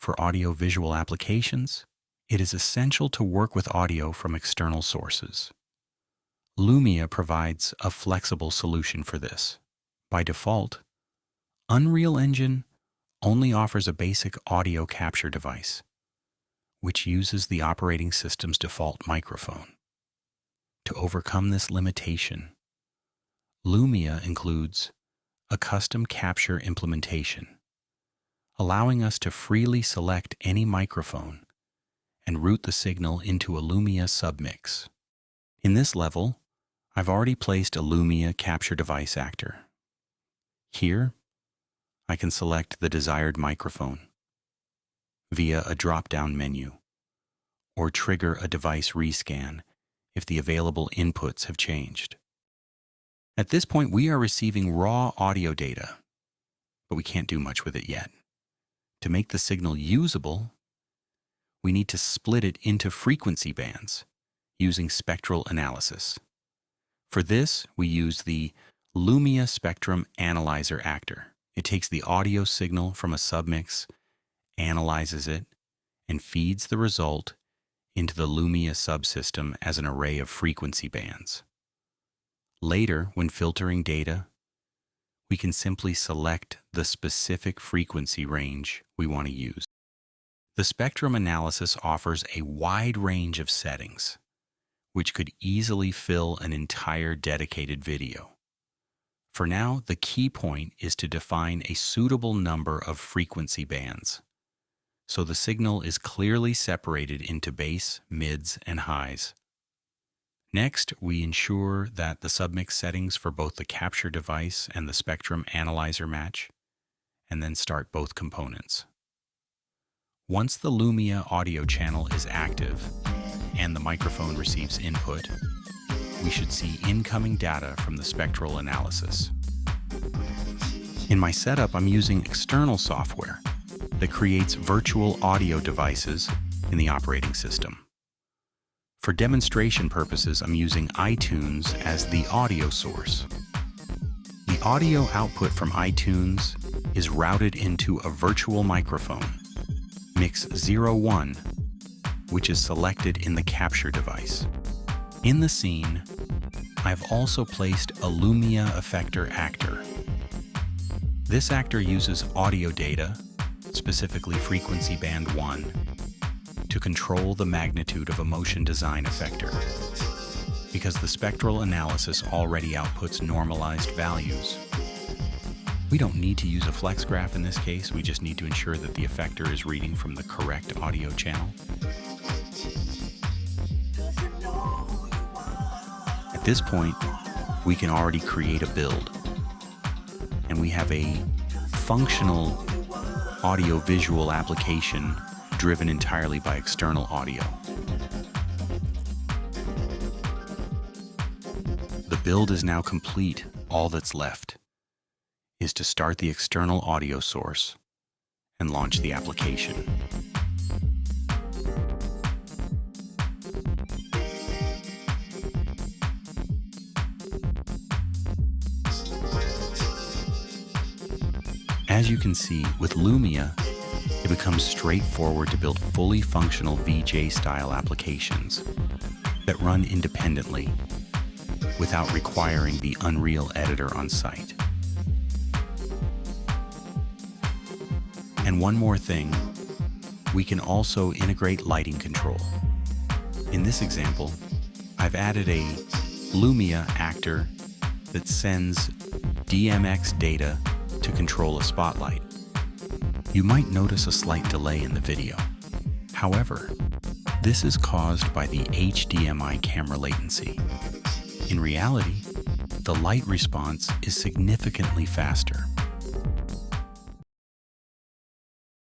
For audiovisual applications, it is essential to work with audio from external sources. Lumia provides a flexible solution for this. By default, Unreal Engine only offers a basic audio capture device, which uses the operating system's default microphone. To overcome this limitation, Lumia includes a custom capture implementation, allowing us to freely select any microphone and route the signal into a Lumia submix. In this level, I've already placed a Lumia capture device actor. Here, I can select the desired microphone via a drop-down menu, or trigger a device rescan if the available inputs have changed. At this point, we are receiving raw audio data, but we can't do much with it yet. To make the signal usable, we need to split it into frequency bands using spectral analysis. For this, we use the Lumia Spectrum Analyzer Actor. It takes the audio signal from a submix, analyzes it, and feeds the result into the Lumia subsystem as an array of frequency bands. Later, when filtering data, we can simply select the specific frequency range we want to use. The spectrum analysis offers a wide range of settings, which could easily fill an entire dedicated video. For now, the key point is to define a suitable number of frequency bands, so the signal is clearly separated into bass, mids, and highs. Next, we ensure that the submix settings for both the capture device and the spectrum analyzer match, and then start both components. Once the Lumia audio channel is active and the microphone receives input, we should see incoming data from the spectral analysis. In my setup, I'm using external software that creates virtual audio devices in the operating system. For demonstration purposes, I'm using iTunes as the audio source. The audio output from iTunes is routed into a virtual microphone, mix 01, which is selected in the capture device. In the scene, I've also placed a Lumia effector actor. This actor uses audio data, specifically frequency band 1, to control the magnitude of a motion design effector. Because the spectral analysis already outputs normalized values, we don't need to use a flex graph in this case. We just need to ensure that the effector is reading from the correct audio channel. At this point, we can already create a build, and we have a functional audio-visual application driven entirely by external audio. The build is now complete. All that's left is to start the external audio source and launch the application. As you can see, with Lumia, it becomes straightforward to build fully functional VJ-style applications that run independently without requiring the Unreal editor on site. And one more thing, we can also integrate lighting control. In this example, I've added a Lumia actor that sends DMX data to control a spotlight. You might notice a slight delay in the video. However, this is caused by the HDMI camera latency. In reality, the light response is significantly faster.